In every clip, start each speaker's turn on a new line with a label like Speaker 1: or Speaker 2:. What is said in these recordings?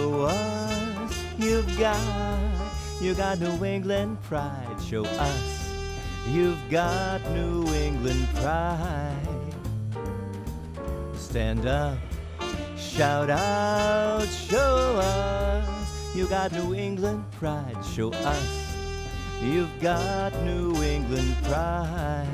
Speaker 1: Show us you got New England pride. Show us you've got New England pride. Stand up, shout out, show us you got New England pride. Show us you've got New England pride.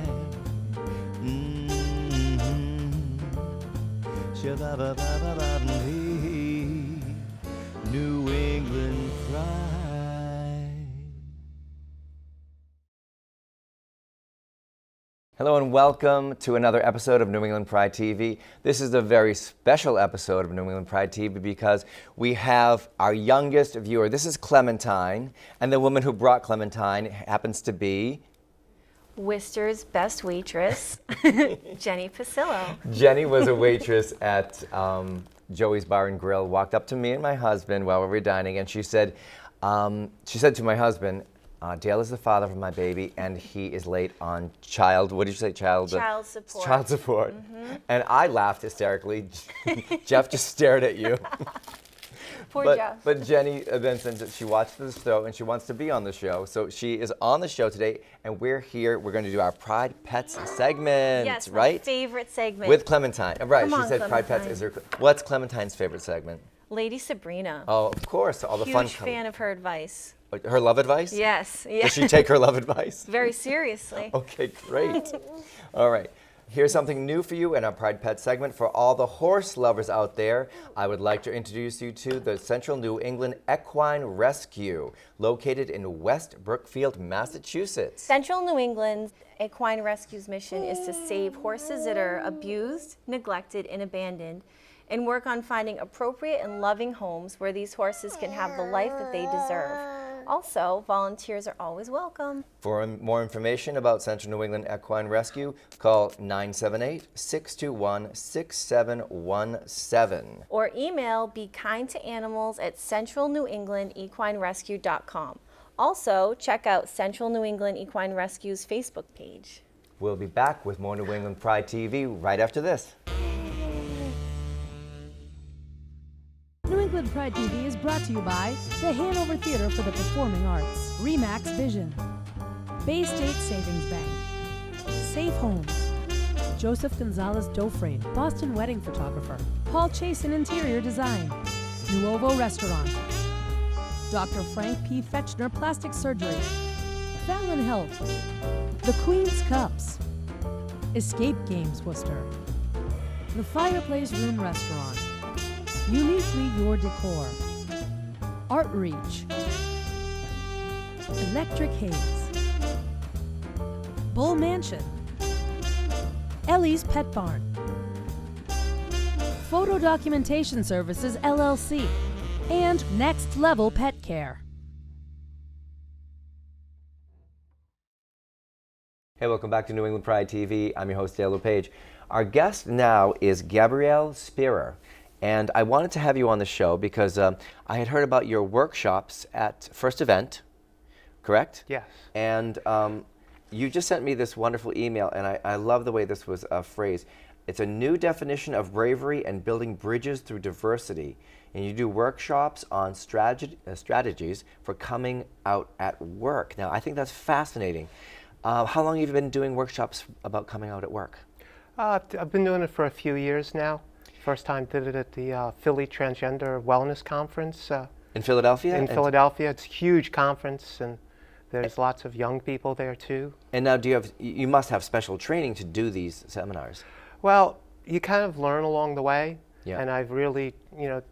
Speaker 1: New England pride. Hello and welcome to another episode of New England Pride TV. This is a very special episode of New England Pride TV because we have our youngest viewer. This is Clementine, and the woman who brought Clementine happens to be
Speaker 2: Worcester's best waitress, Jenny Pasillo.
Speaker 1: Jenny was a waitress at Joey's Bar and Grill, walked up to me and my husband while we were dining, and she said to my husband, Dale is the father of my baby, and he is late on child support. Child support. Mm-hmm. And I laughed hysterically. Jeff just stared at you.
Speaker 2: Poor Jeff.
Speaker 1: But Jenny then said that she watched the show and she wants to be on the show. So she is on the show today, and we're here. We're going to do our Pride Pets segment,
Speaker 2: yes,
Speaker 1: right?
Speaker 2: My favorite segment.
Speaker 1: With Clementine. Right,
Speaker 2: Come
Speaker 1: she
Speaker 2: on,
Speaker 1: said Pride Pets is her. What's Clementine's favorite segment?
Speaker 2: Lady Sabrina.
Speaker 1: Oh, of course, all the fun.
Speaker 2: Huge fan of her advice.
Speaker 1: Her love advice?
Speaker 2: Yes.
Speaker 1: Does she take her love advice?
Speaker 2: Very seriously.
Speaker 1: Okay, great. All right. Here's something new for you in our Pride Pet segment. For all the horse lovers out there, I would like to introduce you to the Central New England Equine Rescue, located in West Brookfield, Massachusetts.
Speaker 2: Central New England's Equine Rescue's mission is to save horses that are abused, neglected, and abandoned, and work on finding appropriate and loving homes where these horses can have the life that they deserve. Also, volunteers are always welcome.
Speaker 1: For more information about Central New England Equine Rescue, call 978-621-6717.
Speaker 2: Or email bekindtoanimals@centralnewenglandequinerescue.com. Also, check out Central New England Equine Rescue's Facebook page.
Speaker 1: We'll be back with more New England Pride TV right after this.
Speaker 3: New England Pride TV is brought to you by the Hanover Theater for the Performing Arts, Remax Vision, Bay State Savings Bank, Safe Homes, Joseph Gonzalez Dofrain, Boston Wedding Photographer, Paul Chasen Interior Design, Nuovo Restaurant, Dr. Frank P. Fetchner Plastic Surgery, Fallon Health, The Queen's Cups, Escape Games Worcester, The Fireplace Room Restaurant, Uniquely Your Decor, Art Reach, Electric Haze, Bull Mansion, Ellie's Pet Barn, Photo Documentation Services LLC, and Next Level Pet Care.
Speaker 1: Hey, welcome back to New England Pride TV. I'm your host, Dale LePage. Our guest now is Gabrielle Spearer. And I wanted to have you on the show because I had heard about your workshops at First Event, correct?
Speaker 4: Yes.
Speaker 1: And you just sent me this wonderful email, and I love the way this was phrased. It's a new definition of bravery and building bridges through diversity. And you do workshops on strategies for coming out at work. Now, I think that's fascinating. How long have you been doing workshops about coming out at work?
Speaker 4: I've been doing it for a few years now. First time did it at the Philly Transgender Wellness Conference.
Speaker 1: In Philadelphia?
Speaker 4: In Philadelphia. It's a huge conference, and there's lots of young people there too.
Speaker 1: And now you must have special training to do these seminars.
Speaker 4: Well, you kind of learn along the way.
Speaker 1: Yeah.
Speaker 4: And I've really,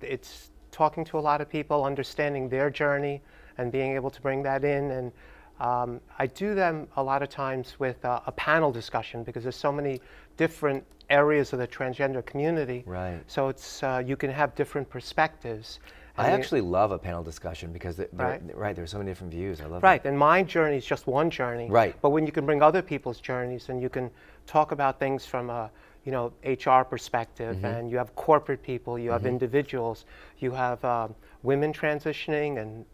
Speaker 4: it's talking to a lot of people, understanding their journey, and being able to bring that in. And I do them a lot of times with a panel discussion because there's so many different areas of the transgender community.
Speaker 1: Right.
Speaker 4: So it's you can have different perspectives.
Speaker 1: I actually love a panel discussion because there's so many different views. I love
Speaker 4: Right,
Speaker 1: that.
Speaker 4: and my journey is just one journey.
Speaker 1: Right.
Speaker 4: But when you can bring other people's journeys and you can talk about things from a HR perspective, and you have corporate people, you have individuals, you have women transitioning, and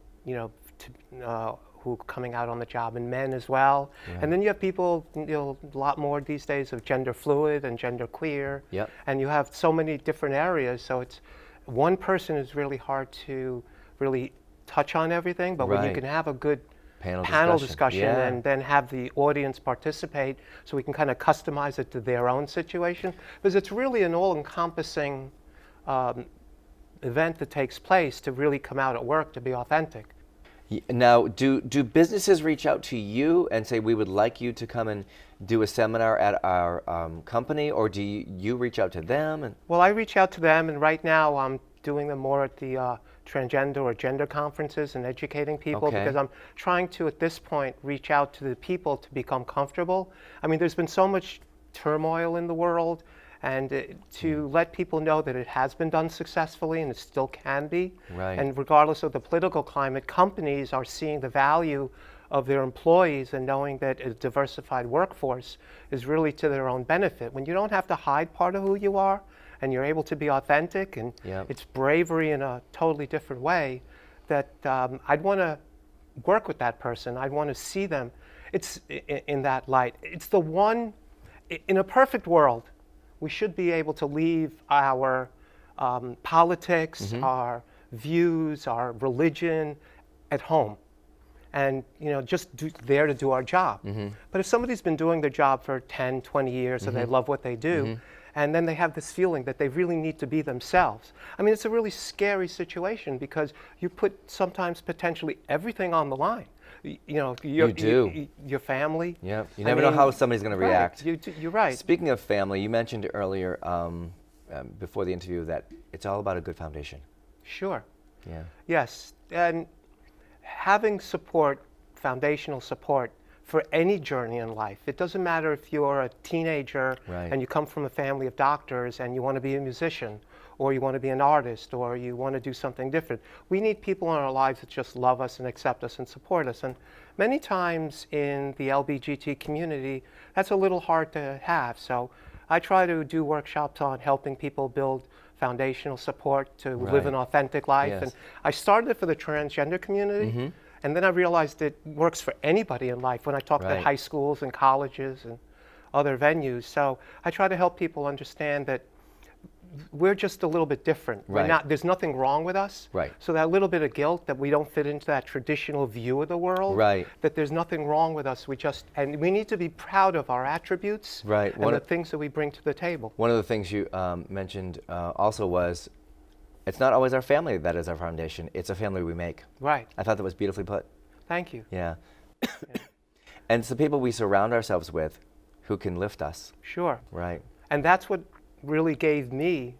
Speaker 4: who coming out on the job, and men as well. Right. And then you have people, a lot more these days of gender fluid and gender queer.
Speaker 1: Yep.
Speaker 4: And you have so many different areas, so it's one person is really hard to really touch on everything, but when you
Speaker 1: Right.
Speaker 4: can have a good
Speaker 1: Panel
Speaker 4: discussion
Speaker 1: Yeah.
Speaker 4: and then have the audience participate so we can kind of customize it to their own situation, because it's really an all-encompassing event that takes place to really come out at work to be authentic.
Speaker 1: Now, do businesses reach out to you and say, we would like you to come and do a seminar at our company, or do you reach out to them? And
Speaker 4: Well, I reach out to them, and right now I'm doing them more at the transgender or gender conferences and educating people,
Speaker 1: Okay.
Speaker 4: because I'm trying to, at this point, reach out to the people to become comfortable. I mean, there's been so much turmoil in the world, and to let people know that it has been done successfully and it still can be.
Speaker 1: Right.
Speaker 4: And regardless of the political climate, companies are seeing the value of their employees and knowing that a diversified workforce is really to their own benefit. When you don't have to hide part of who you are and you're able to be authentic, and
Speaker 1: Yep.
Speaker 4: it's bravery in a totally different way, that I'd want to work with that person. I'd want to see them in that light. It's the one, in a perfect world, we should be able to leave our politics, our views, our religion at home, and just there to do our job. But if somebody's been doing their job for 10, 20 years and they love what they do, and then they have this feeling that they really need to be themselves, I mean, it's a really scary situation, because you put sometimes potentially everything on the line.
Speaker 1: You do.
Speaker 4: Your family.
Speaker 1: yeah, you never know how somebody's going to
Speaker 4: Right,
Speaker 1: react.
Speaker 4: you're right.
Speaker 1: Speaking of family, you mentioned earlier before the interview that it's all about a good foundation.
Speaker 4: Sure.
Speaker 1: Yeah.
Speaker 4: Yes, and having support, foundational support for any journey in life. It doesn't matter if you're a teenager
Speaker 1: Right.
Speaker 4: and you come from a family of doctors and you want to be a musician, or you want to be an artist, or you want to do something different. We need people in our lives that just love us and accept us and support us. And many times in the LBGT community, that's a little hard to have. So I try to do workshops on helping people build foundational support to live
Speaker 1: Right.
Speaker 4: an authentic life.
Speaker 1: Yes.
Speaker 4: And I started it for the transgender community, and then I realized it works for anybody in life when I talk
Speaker 1: Right.
Speaker 4: to high schools and colleges and other venues. So I try to help people understand that we're just a little bit different.
Speaker 1: Right.
Speaker 4: There's nothing wrong with us.
Speaker 1: Right.
Speaker 4: So that little bit of guilt that we don't fit into that traditional view of the world,
Speaker 1: Right.
Speaker 4: that there's nothing wrong with us. And we need to be proud of our attributes
Speaker 1: Right.
Speaker 4: and the things that we bring to the table.
Speaker 1: One of the things you mentioned also was, it's not always our family that is our foundation. It's a family we make.
Speaker 4: Right.
Speaker 1: I thought that was beautifully put.
Speaker 4: Thank you.
Speaker 1: Yeah. And it's the people we surround ourselves with who can lift us.
Speaker 4: Sure.
Speaker 1: Right.
Speaker 4: And that's what really gave me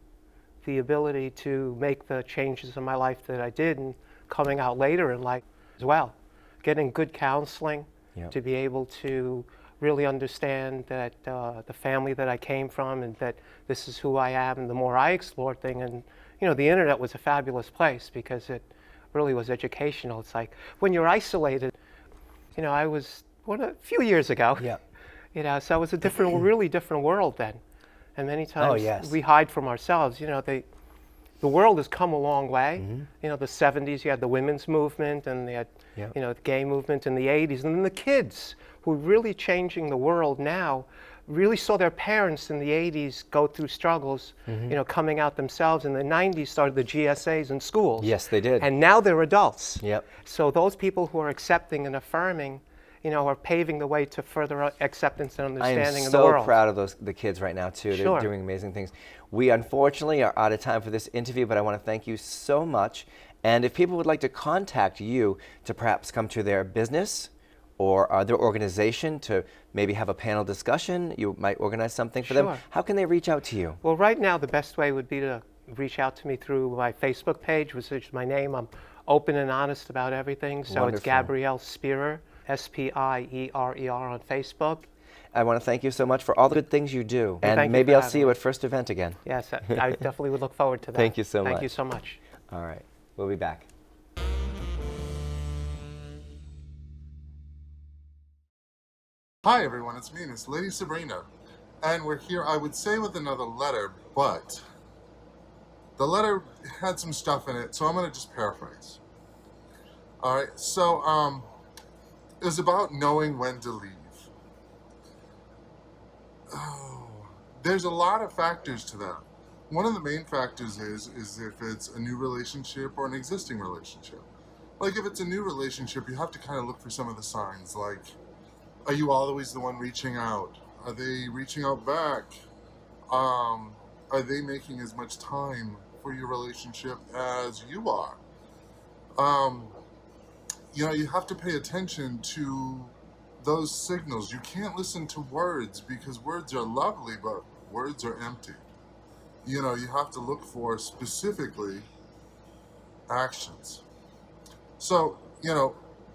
Speaker 4: the ability to make the changes in my life that I did, and coming out later in life as well. Getting good counseling
Speaker 1: Yep.
Speaker 4: to be able to really understand that the family that I came from, and that this is who I am. And the more I explored things, and the internet was a fabulous place because it really was educational. It's like when you're isolated, I was a few years ago.
Speaker 1: Yeah.
Speaker 4: So it was a different, really different world then. And many times
Speaker 1: yes.
Speaker 4: we hide from ourselves. The world has come a long way. The 70s, you had the women's movement, and they had,
Speaker 1: Yep.
Speaker 4: The gay movement in the 80s. And then the kids who are really changing the world now really saw their parents in the 80s go through struggles, coming out themselves. In the 90s started the GSAs in schools.
Speaker 1: Yes, they did.
Speaker 4: And now they're adults.
Speaker 1: Yep.
Speaker 4: So those people who are accepting and affirming, are paving the way to further acceptance and
Speaker 1: I am
Speaker 4: understanding in the world.
Speaker 1: so proud of the kids right now too.
Speaker 4: Sure.
Speaker 1: They're doing amazing things. We unfortunately are out of time for this interview, but I want to thank you so much. And if people would like to contact you to perhaps come to their business or their organization to maybe have a panel discussion, you might organize something for them.
Speaker 4: Sure.
Speaker 1: How can they reach out to you?
Speaker 4: Well, right now the best way would be to reach out to me through my Facebook page, which is my name. I'm open and honest about everything. So
Speaker 1: Wonderful.
Speaker 4: it's Gabrielle Spierer, Spierer on Facebook.
Speaker 1: I want to thank you so much for all the good things you do.
Speaker 4: Well,
Speaker 1: And
Speaker 4: thank you
Speaker 1: maybe
Speaker 4: for
Speaker 1: I'll
Speaker 4: having
Speaker 1: see you
Speaker 4: me.
Speaker 1: at First Event again.
Speaker 4: Yes, I definitely would look forward to that.
Speaker 1: Thank you so
Speaker 4: Thank
Speaker 1: much.
Speaker 4: you so much.
Speaker 1: All right. We'll be back.
Speaker 5: Hi everyone, it's me, Miss Lady Sabrina. And we're here, I would say, with another letter, but the letter had some stuff in it, so I'm gonna just paraphrase. Alright, so it was about knowing when to leave. Oh, there's a lot of factors to that. one of the main factors is if it's a new relationship or an existing relationship. Like if it's a new relationship, you have to kind of look for some of the signs. Like, are you always the one reaching out? Are they reaching out back? Are they making as much time for your relationship as you are? You have to pay attention to those signals. You can't listen to words because words are lovely, but words are empty. You have to look for specifically actions. So,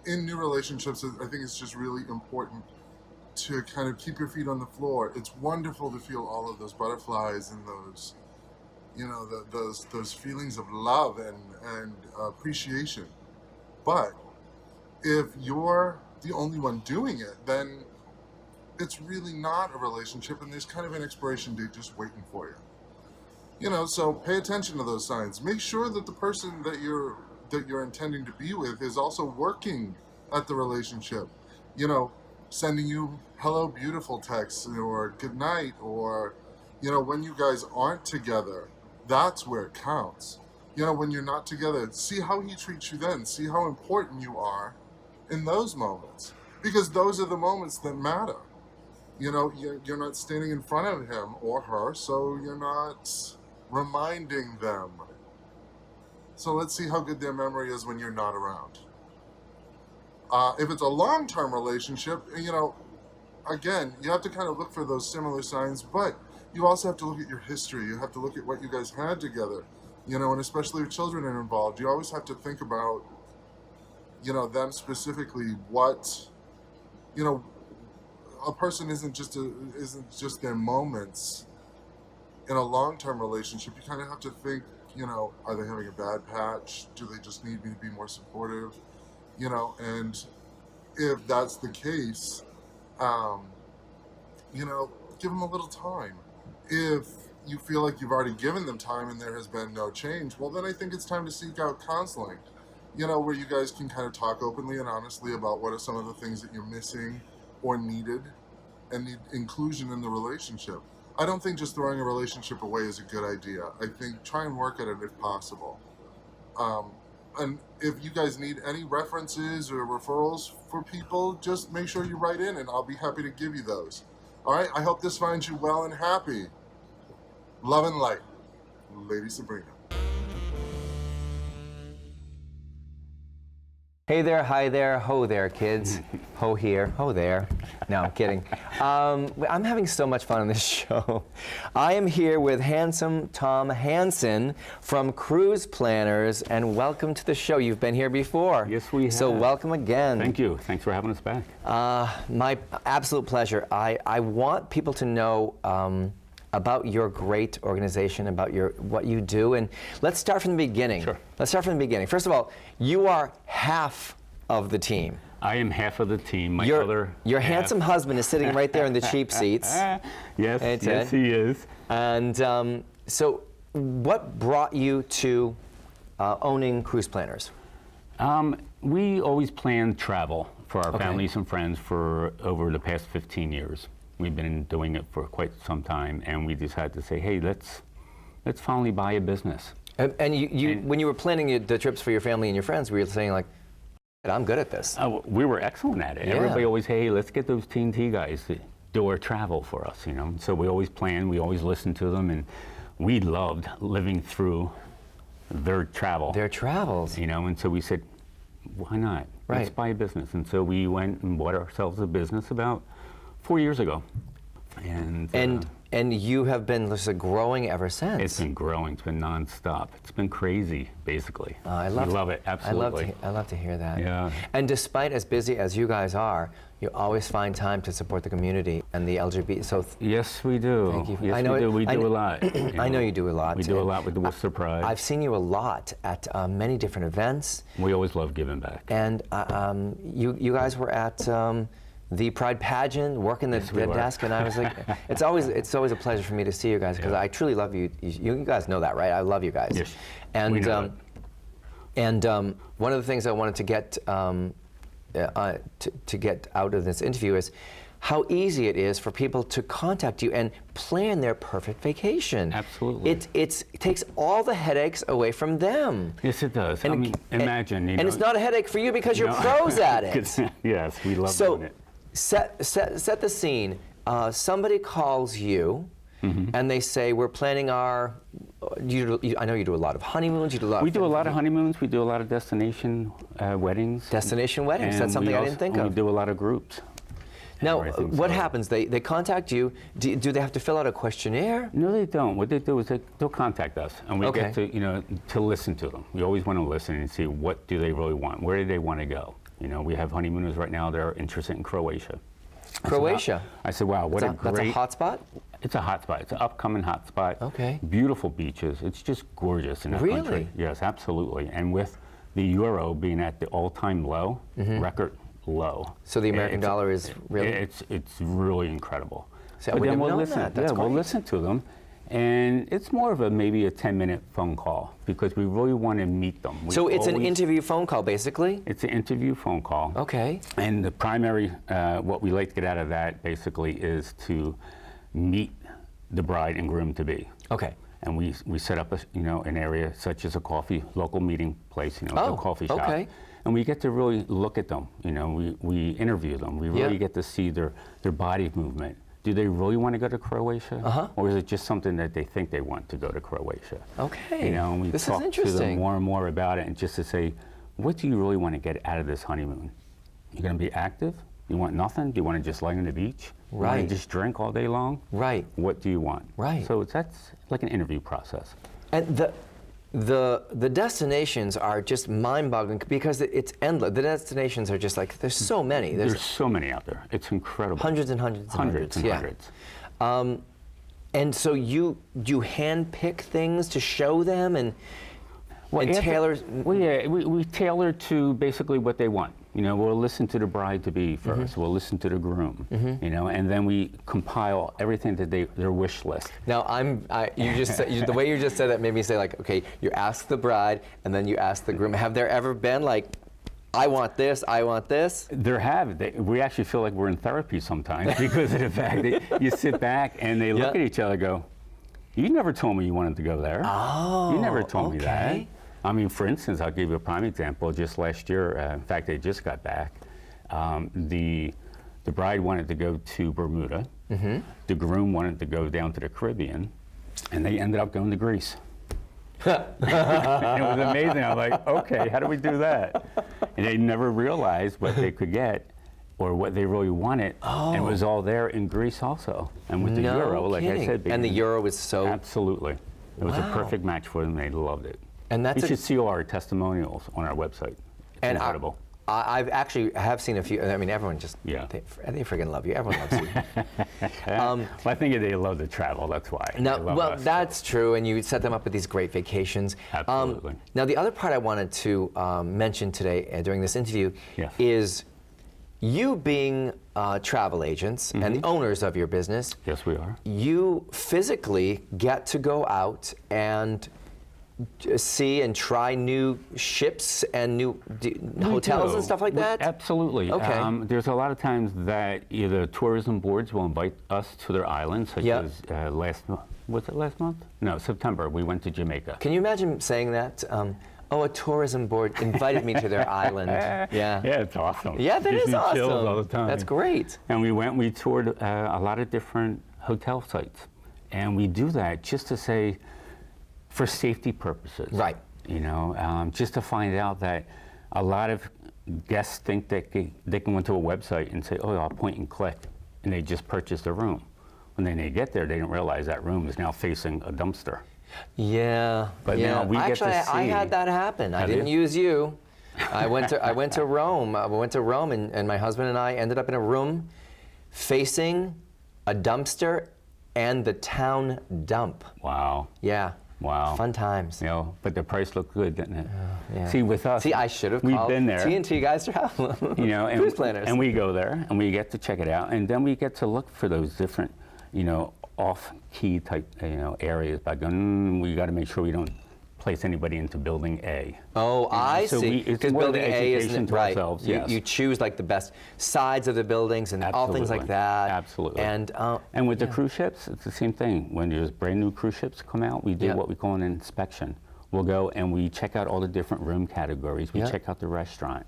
Speaker 5: in new relationships, I think it's just really important to kind of keep your feet on the floor. It's wonderful to feel all of those butterflies and those, those feelings of love and appreciation. But if you're the only one doing it, then it's really not a relationship, and there's kind of an expiration date just waiting for you. So pay attention to those signs. Make sure that the person that you're intending to be with is also working at the relationship. Sending you hello beautiful texts or good night, or when you guys aren't together, that's where it counts. When you're not together, see how he treats you then. See how important you are in those moments, because those are the moments that matter. You're not standing in front of him or her, so you're not reminding them. So let's see how good their memory is when you're not around. If it's a long-term relationship, again, you have to kind of look for those similar signs, but you also have to look at your history. You have to look at what you guys had together, and especially if children are involved, you always have to think about, them specifically. What, a person isn't just their moments. In a long-term relationship, you kind of have to think, are they having a bad patch? Do they just need me to be more supportive? And if that's the case, give them a little time. If you feel like you've already given them time and there has been no change, well, then I think it's time to seek out counseling, where you guys can kind of talk openly and honestly about what are some of the things that you're missing or needed and need inclusion in the relationship. I don't think just throwing a relationship away is a good idea. I think try and work at it if possible. And if you guys need any references or referrals for people, just make sure you write in and I'll be happy to give you those. All right, I hope this finds you well and happy. Love and light, Lady Sabrina.
Speaker 1: Hey there, hi there, ho there, kids. Ho here, ho there. No, I'm kidding. I'm having so much fun on this show. I am here with handsome Tom Hansen from Cruise Planners, and welcome to the show. You've been here before.
Speaker 6: Yes, we have.
Speaker 1: So welcome again.
Speaker 6: Thank you. Thanks for having us back.
Speaker 1: My absolute pleasure. I want people to know about your great organization, about what you do, and let's start from the beginning.
Speaker 6: Sure.
Speaker 1: Let's start from the beginning. First of all, you are half of the team.
Speaker 6: I am half of the team. My
Speaker 1: Your
Speaker 6: half.
Speaker 1: handsome husband is sitting right there in the cheap seats.
Speaker 6: Yes, he is.
Speaker 1: And so, what brought you to owning Cruise Planners?
Speaker 6: We always planned travel for our
Speaker 1: Okay.
Speaker 6: families and friends for over the past 15 years. We've been doing it for quite some time, and we decided to say, hey, let's finally buy a business.
Speaker 1: And you when you were planning the trips for your family and your friends, were you saying like, I'm good at this?
Speaker 6: We were excellent at it.
Speaker 1: Yeah.
Speaker 6: Everybody always, hey, let's get those TNT guys to do our travel for us, So we always planned, we always listened to them, and we loved living through their travel.
Speaker 1: Their travels.
Speaker 6: And so we said, why not?
Speaker 1: Right.
Speaker 6: Let's buy a business. And so we went and bought ourselves a business about 4 years ago.
Speaker 1: And you have been growing ever since.
Speaker 6: It's been growing. It's been nonstop. It's been crazy, basically.
Speaker 1: I
Speaker 6: We love it, absolutely.
Speaker 1: I love to hear that.
Speaker 6: Yeah.
Speaker 1: And despite as busy as you guys are, you always find time to support the community and the LGBT. So
Speaker 6: Yes, we do.
Speaker 1: Thank you.
Speaker 6: Yes,
Speaker 1: I know
Speaker 6: we do.
Speaker 1: it-
Speaker 6: We
Speaker 1: I
Speaker 6: do
Speaker 1: kn-
Speaker 6: a lot.
Speaker 1: I know you do a lot.
Speaker 6: We do a
Speaker 1: and
Speaker 6: lot with the Worcester Pride.
Speaker 1: I've seen you a lot at many different events,
Speaker 6: We always love giving back.
Speaker 1: and you guys were at the Pride pageant, working the
Speaker 6: we were.
Speaker 1: desk, and I was like, it's always a pleasure for me to see you guys because
Speaker 6: Yeah.
Speaker 1: I truly love you. You guys know that, right? I love you guys.
Speaker 6: Yes,
Speaker 1: And
Speaker 6: we know
Speaker 1: one of the things I wanted to get to get out of this interview is, how easy it is for people to contact you and plan their perfect vacation.
Speaker 6: Absolutely.
Speaker 1: It takes all the headaches away from them.
Speaker 6: Yes, it does. I mean, imagine, you know.
Speaker 1: And it's not a headache for you because you're pros at it.
Speaker 6: Yes, we love
Speaker 1: So
Speaker 6: doing it.
Speaker 1: set the scene. Somebody calls you, and they say, "We're planning our." I know you do a lot of honeymoons. You do a lot.
Speaker 6: We do a lot of honeymoons. We do a lot of destination weddings.
Speaker 1: Destination weddings.
Speaker 6: And
Speaker 1: That's something I didn't think
Speaker 6: We
Speaker 1: of.
Speaker 6: do a lot of groups.
Speaker 1: Now,
Speaker 6: everything,
Speaker 1: what
Speaker 6: so-
Speaker 1: happens? They contact you. Do they have to fill out a questionnaire?
Speaker 6: No, they don't. What they do is they'll contact us, and we
Speaker 1: Okay.
Speaker 6: get to, you know, to listen to them. We always want to listen and see what do they really want. Where do they want to go? You know, we have honeymooners right now that are interested in Croatia.
Speaker 1: Croatia.
Speaker 6: I said, wow, what a
Speaker 1: That's
Speaker 6: great.
Speaker 1: a hot spot?
Speaker 6: It's a hot spot. It's an upcoming hot spot.
Speaker 1: Okay.
Speaker 6: Beautiful beaches. It's just gorgeous in that
Speaker 1: Really?
Speaker 6: country. Yes, absolutely. And with the euro being at the all-time low, record low.
Speaker 1: So the American dollar is really.
Speaker 6: It's really incredible.
Speaker 1: See, I
Speaker 6: But
Speaker 1: wouldn't
Speaker 6: then
Speaker 1: have
Speaker 6: we'll
Speaker 1: known
Speaker 6: listen.
Speaker 1: that. That's
Speaker 6: we'll
Speaker 1: great.
Speaker 6: listen to them, and it's more of maybe a 10-minute phone call because we really want to meet them. We
Speaker 1: So it's an
Speaker 6: always-
Speaker 1: interview phone call, basically.
Speaker 6: It's an interview phone call.
Speaker 1: Okay.
Speaker 6: And the primary, what we like to get out of that basically is to meet the bride and groom to be.
Speaker 1: Okay.
Speaker 6: And we set up an area such as a local meeting place,
Speaker 1: Oh,
Speaker 6: a coffee shop.
Speaker 1: okay.
Speaker 6: And we get to really look at them. We interview them. We really
Speaker 1: Yeah.
Speaker 6: get to see their body movement. Do they really want to go to Croatia? Or is it just something that they think they want to go to Croatia?
Speaker 1: Okay.
Speaker 6: And we
Speaker 1: This is
Speaker 6: talk to
Speaker 1: interesting.
Speaker 6: them more and more about it, and just to say, what do you really want to get out of this honeymoon? You're going to be active? You want nothing? Do you want to just lay on the beach? You want
Speaker 1: Right.
Speaker 6: to just drink all day long?
Speaker 1: Right.
Speaker 6: What do you want?
Speaker 1: Right.
Speaker 6: So that's like an interview process.
Speaker 1: And the destinations are just mind-boggling because it's endless. The destinations are just like there's so many.
Speaker 6: There's so many out there. It's incredible.
Speaker 1: hundreds and hundreds and
Speaker 6: Hundreds and
Speaker 1: yeah.
Speaker 6: hundreds.
Speaker 1: And so you hand pick things to show them and
Speaker 6: after-
Speaker 1: tailor.
Speaker 6: Well, yeah, we tailor to basically what they want. We'll listen to the bride-to-be first. We'll listen to the groom. And then we compile everything that their wish list.
Speaker 1: Now you just said, the way you just said that made me say like, okay, you ask the bride and then you ask the groom. Have there ever been like, I want this, I want this?
Speaker 6: We actually feel like we're in therapy sometimes because of the fact that you sit back and they look
Speaker 1: Yeah.
Speaker 6: at each other and go, you never told me you wanted to go there.
Speaker 1: Oh,
Speaker 6: You never told me that.
Speaker 1: okay.
Speaker 6: I mean, for instance, I'll give you a prime example. Just last year, in fact, they just got back. The bride wanted to go to Bermuda. The groom wanted to go down to the Caribbean, and they ended up going to Greece. It was amazing. I'm like, okay, how do we do that? And they never realized what they could get or what they really wanted. And it was all there in Greece also. And with the
Speaker 1: No
Speaker 6: euro, like I
Speaker 1: kidding.
Speaker 6: said.
Speaker 1: And the
Speaker 6: being-
Speaker 1: euro was so.
Speaker 6: Absolutely. It was a
Speaker 1: Wow.
Speaker 6: perfect match for them. They loved it.
Speaker 1: And that's
Speaker 6: you
Speaker 1: a-
Speaker 6: should see all our testimonials on our website. It's
Speaker 1: And
Speaker 6: incredible.
Speaker 1: I've actually have seen a few. I mean, everyone just
Speaker 6: Yeah.
Speaker 1: they freaking love you. Everyone loves you.
Speaker 6: Well, I think they love to travel. That's why.
Speaker 1: Now,
Speaker 6: They love
Speaker 1: well,
Speaker 6: us.
Speaker 1: that's true, and you set them up with these great vacations.
Speaker 6: Absolutely.
Speaker 1: Now, the other part I wanted to mention today during this interview
Speaker 6: Yes.
Speaker 1: is you being travel agents and the owners of your business.
Speaker 6: Yes, we are.
Speaker 1: You physically get to go out and see and try new ships and new hotels
Speaker 6: do.
Speaker 1: and stuff like that?
Speaker 6: Absolutely.
Speaker 1: Okay.
Speaker 6: There's a lot of times that either tourism boards will invite us to their islands, such
Speaker 1: Yep.
Speaker 6: as was it last month? No, September. We went to Jamaica.
Speaker 1: Can you imagine saying that? A tourism board invited me to their island. Yeah.
Speaker 6: Yeah, it's awesome.
Speaker 1: Yeah, that
Speaker 6: Gives
Speaker 1: is
Speaker 6: me chills
Speaker 1: awesome.
Speaker 6: all the time.
Speaker 1: That's great.
Speaker 6: And we toured a lot of different hotel sites. And we do that just to say, for safety purposes.
Speaker 1: Right.
Speaker 6: Just to find out that a lot of guests think that they can go into a website and say, oh, I'll point and click, and they just purchase a room. When then they get there, they don't realize that room is now facing a dumpster.
Speaker 1: Yeah.
Speaker 6: But
Speaker 1: yeah.
Speaker 6: now we get to
Speaker 1: Actually, I
Speaker 6: see-
Speaker 1: had that happen. I
Speaker 6: Have
Speaker 1: didn't
Speaker 6: you?
Speaker 1: use you. I went to Rome. I went to Rome, and my husband and I ended up in a room facing a dumpster and the town dump.
Speaker 6: Wow.
Speaker 1: Yeah.
Speaker 6: Wow.
Speaker 1: Fun times.
Speaker 6: But the price looked good, didn't it?
Speaker 1: Yeah.
Speaker 6: See, with us,
Speaker 1: See, I should have
Speaker 6: we've
Speaker 1: called
Speaker 6: been there.
Speaker 1: TNT Guys Travel.
Speaker 6: And,
Speaker 1: Cruise planners.
Speaker 6: and we go there and we get to check it out, and then we get to look for those different, off-key type, areas by going. We got to make sure we don't place anybody into building A.
Speaker 1: Oh, I
Speaker 6: so
Speaker 1: see.
Speaker 6: it's
Speaker 1: Because
Speaker 6: more of
Speaker 1: building
Speaker 6: an
Speaker 1: A
Speaker 6: education
Speaker 1: isn't
Speaker 6: to
Speaker 1: right.
Speaker 6: ourselves,
Speaker 1: You,
Speaker 6: yes.
Speaker 1: you choose like the best sides of the buildings and all things like
Speaker 6: Absolutely.
Speaker 1: that.
Speaker 6: Absolutely.
Speaker 1: And
Speaker 6: with the cruise ships, it's the same thing. When there's brand new cruise ships come out, we do
Speaker 1: Yeah.
Speaker 6: what we call an inspection. We'll go and we check out all the different room categories. We
Speaker 1: Yeah.
Speaker 6: check out the restaurant,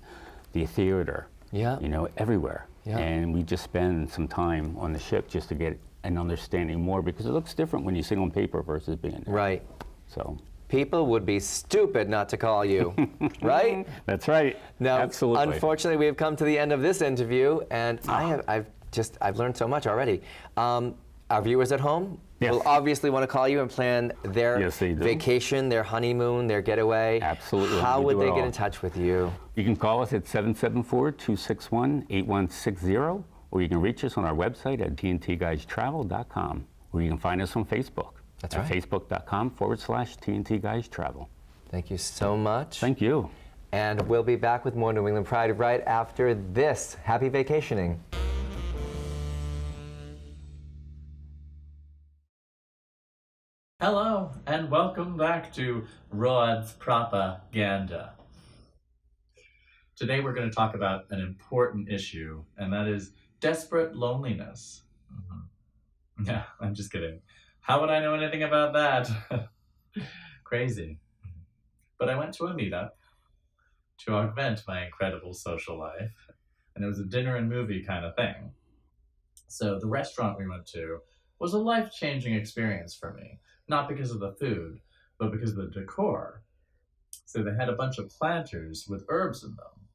Speaker 6: the theater,
Speaker 1: Yeah.
Speaker 6: you know, everywhere.
Speaker 1: Yeah.
Speaker 6: And we just spend some time on the ship just to get an understanding more, because it looks different when you see it on paper versus being there.
Speaker 1: right.
Speaker 6: So
Speaker 1: People would be stupid not to call you, right?
Speaker 6: that's right.
Speaker 1: Now,
Speaker 6: Absolutely.
Speaker 1: unfortunately, we have come to the end of this interview, and I've learned so much already. Our viewers at home
Speaker 6: Yes.
Speaker 1: will obviously want to call you and plan their
Speaker 6: Yes, they do.
Speaker 1: vacation, their honeymoon, their getaway.
Speaker 6: Absolutely.
Speaker 1: How
Speaker 6: We
Speaker 1: would
Speaker 6: do it
Speaker 1: they get
Speaker 6: all.
Speaker 1: in touch with you?
Speaker 6: You can call us at 774-261-8160, or you can reach us on our website at tntguidestravel.com, or you can find us on Facebook.
Speaker 1: That's
Speaker 6: at
Speaker 1: right.
Speaker 6: facebook.com/TNT Guides Travel.
Speaker 1: Thank you so much.
Speaker 6: Thank you.
Speaker 1: And we'll be back with more New England Pride right after this. Happy vacationing.
Speaker 7: Hello, and welcome back to Rod's Propaganda. Today we're going to talk about an important issue, and that is desperate loneliness. Yeah, I'm just kidding. How would I know anything about that? Crazy. But I went to a meetup to augment my incredible social life, and it was a dinner and movie kind of thing. So the restaurant we went to was a life-changing experience for me. Not because of the food, but because of the decor. So they had a bunch of planters with herbs in them,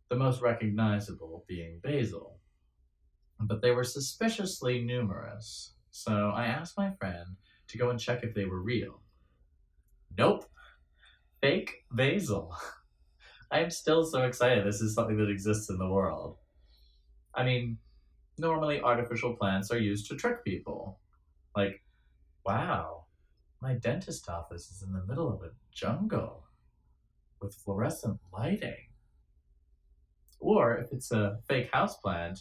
Speaker 7: the most recognizable being basil. But they were suspiciously numerous, so I asked my friend to go and check if they were real. Nope. Fake basil. I am still so excited this is something that exists in the world. I mean, normally artificial plants are used to trick people. Like, wow. My dentist office is in the middle of a jungle with fluorescent lighting. Or if it's a fake houseplant,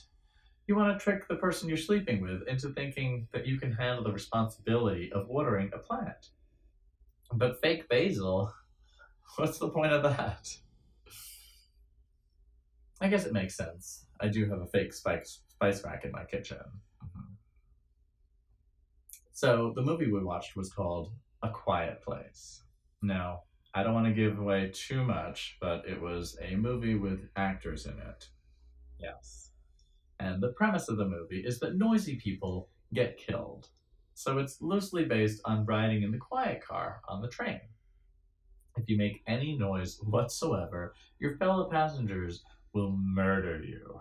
Speaker 7: you want to trick the person you're sleeping with into thinking that you can handle the responsibility of watering a plant. But fake basil, what's the point of that? I guess it makes sense. I do have a fake spice rack in my kitchen. So the movie we watched was called A Quiet Place. Now, I don't want to give away too much, but it was a movie with actors in it. Yes. And the premise of the movie is that noisy people get killed. So it's loosely based on riding in the quiet car on the train. If you make any noise whatsoever, your fellow passengers will murder you.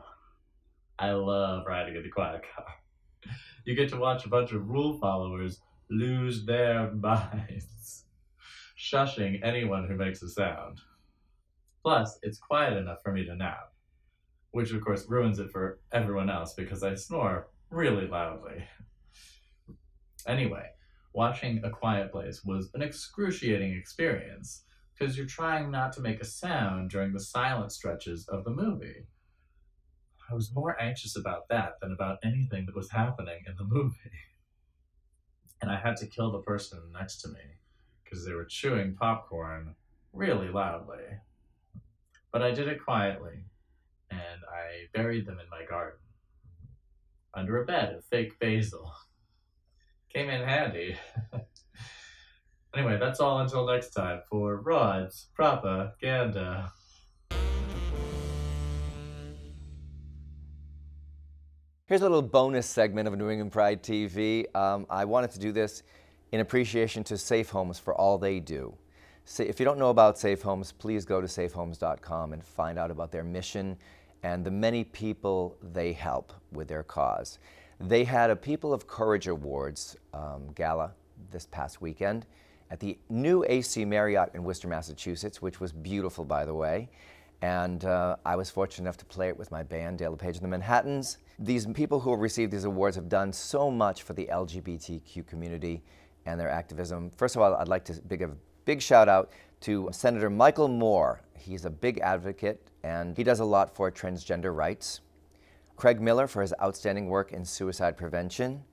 Speaker 7: I love riding in the quiet car. You get to watch a bunch of rule followers lose their minds, shushing anyone who makes a sound. Plus, it's quiet enough for me to nap, which of course ruins it for everyone else because I snore really loudly. Anyway, watching A Quiet Place was an excruciating experience because you're trying not to make a sound during the silent stretches of the movie. I was more anxious about that than about anything that was happening in the movie. And I had to kill the person next to me because they were chewing popcorn really loudly. But I did it quietly, and I buried them in my garden, under a bed of fake basil. Came in handy. Anyway, that's all until next time for Rod's Propaganda.
Speaker 1: Here's a little bonus segment of New England Pride TV. I wanted to do this in appreciation to Safe Homes for all they do. If you don't know about Safe Homes, please go to safehomes.com and find out about their mission and the many people they help with their cause. They had a People of Courage Awards gala this past weekend at the new AC Marriott in Worcester, Massachusetts, which was beautiful, by the way. And I was fortunate enough to play it with my band, Dale LePage and the Manhattans. These people who have received these awards have done so much for the LGBTQ community and their activism. First of all, I'd like to give a big shout out to Senator Michael Moore. He's a big advocate and he does a lot for transgender rights. Craig Miller for his outstanding work in suicide prevention.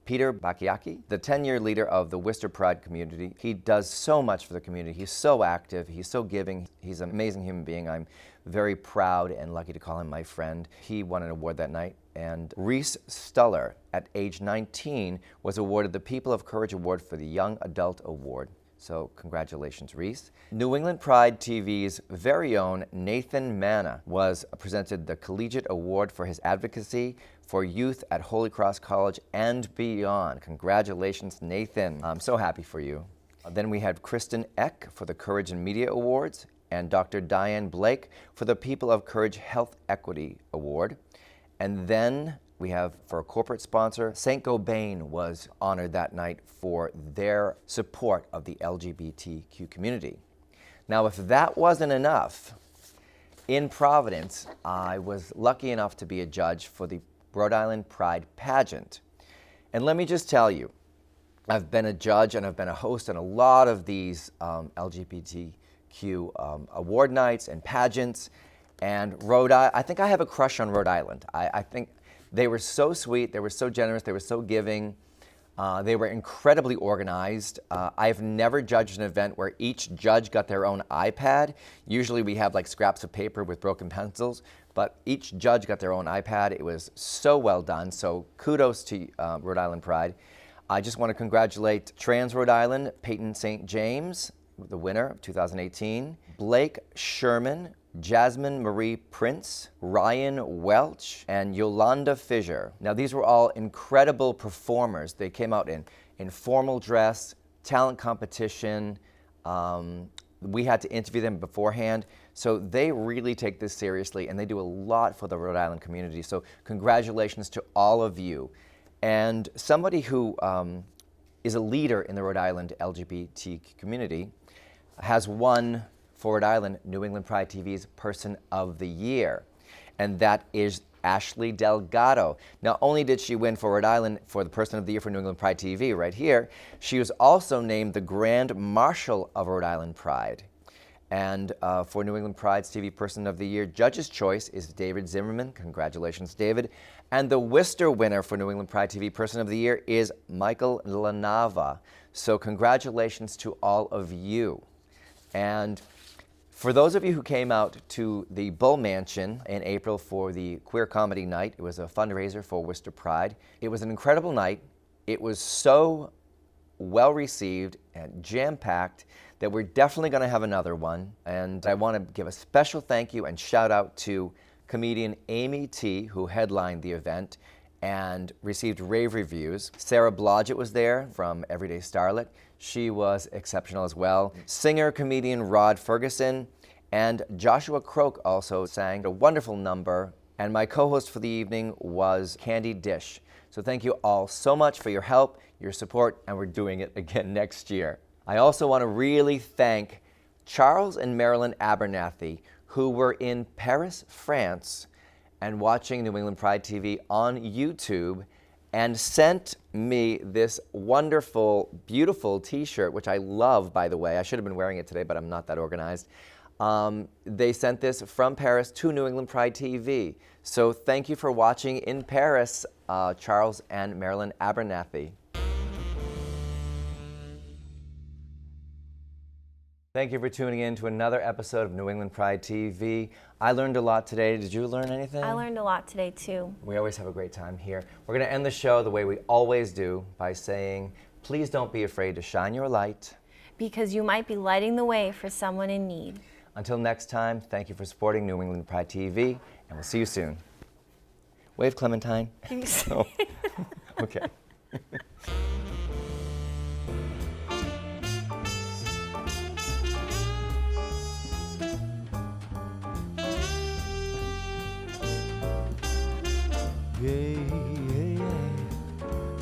Speaker 1: Peter Bacchiacchi, the 10-year leader of the Worcester Pride community. He does so much for the community. He's so active. He's so giving. He's an amazing human being. I'm very proud and lucky to call him my friend. He won an award that night. And Reese Stuller, at age 19, was awarded the People of Courage Award for the Young Adult Award. So congratulations, Reese. New England Pride TV's very own Nathan Manna was presented the Collegiate Award for his advocacy for youth at Holy Cross College and beyond. Congratulations, Nathan. I'm so happy for you. Then we had Kristen Eck for the Courage in Media Awards and Dr. Diane Blake for the People of Courage Health Equity Award. And then we have, for a corporate sponsor, St. Gobain was honored that night for their support of the LGBTQ community. Now, if that wasn't enough, in Providence, I was lucky enough to be a judge for the Rhode Island Pride pageant. And let me just tell you, I've been a judge and I've been a host on a lot of these LGBTQ award nights and pageants. And I think I have a crush on Rhode Island. I think they were so sweet, they were so generous, they were so giving. They were incredibly organized. I've never judged an event where each judge got their own iPad. Usually we have like scraps of paper with broken pencils, but each judge got their own iPad. It was so well done, so kudos to Rhode Island Pride. I just want to congratulate Trans Rhode Island, Peyton St. James, the winner of 2018, Blake Sherman, Jasmine Marie Prince, Ryan Welch, and Yolanda Fisher. Now, these were all incredible performers. They came out in formal dress, talent competition. We had to interview them beforehand. So they really take this seriously, and they do a lot for the Rhode Island community. So congratulations to all of you. And somebody who is a leader in the Rhode Island LGBT community has won for Rhode Island New England Pride TV's Person of the Year, and that is Ashley Delgado. Not only did she win for Rhode Island for the Person of the Year for New England Pride TV right here, she was also named the Grand Marshal of Rhode Island Pride. And for New England Pride's TV Person of the Year, Judge's Choice is David Zimmerman. Congratulations, David. And the Worcester winner for New England Pride TV Person of the Year is Michael Lanava. So congratulations to all of you. And for those of you who came out to the Bull Mansion in April for the Queer Comedy Night, it was a fundraiser for Worcester Pride. It was an incredible night. It was so well received and jam-packed that we're definitely going to have another one. And I want to give a special thank you and shout out to comedian Amy T., who headlined the event and received rave reviews. Sarah Blodgett was there from Everyday Starlet. She was exceptional as well. Singer-comedian Rod Ferguson and Joshua Croak also sang a wonderful number. And my co-host for the evening was Candy Dish. So thank you all so much for your help, your support, and we're doing it again next year. I also want to really thank Charles and Marilyn Abernathy, who were in Paris, France, and watching New England Pride TV on YouTube, and sent me this wonderful, beautiful t-shirt, which I love, by the way. I should have been wearing it today, but I'm not that organized. They sent this from Paris to New England Pride TV. So thank you for watching in Paris, Charles and Marilyn Abernathy. Thank you for tuning in to another episode of New England Pride TV. I learned a lot today. Did you learn anything?
Speaker 2: I learned a lot today too.
Speaker 1: We always have a great time here. We're going to end the show the way we always do by saying, please don't be afraid to shine your light.
Speaker 2: Because you might be lighting the way for someone in need.
Speaker 1: Until next time, thank you for supporting New England Pride TV, and we'll see you soon. Wave, Clementine. Oh. Okay.
Speaker 8: Hey, hey, hey,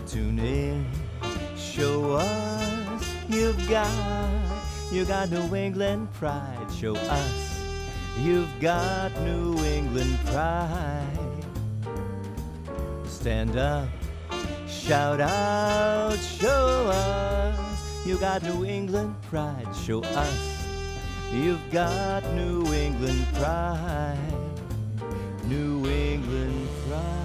Speaker 8: tune in, show us you've got New England pride. Show us you've got New England pride. Stand up, shout out, show us you got New England pride. Show us you've got New England pride. New England pride.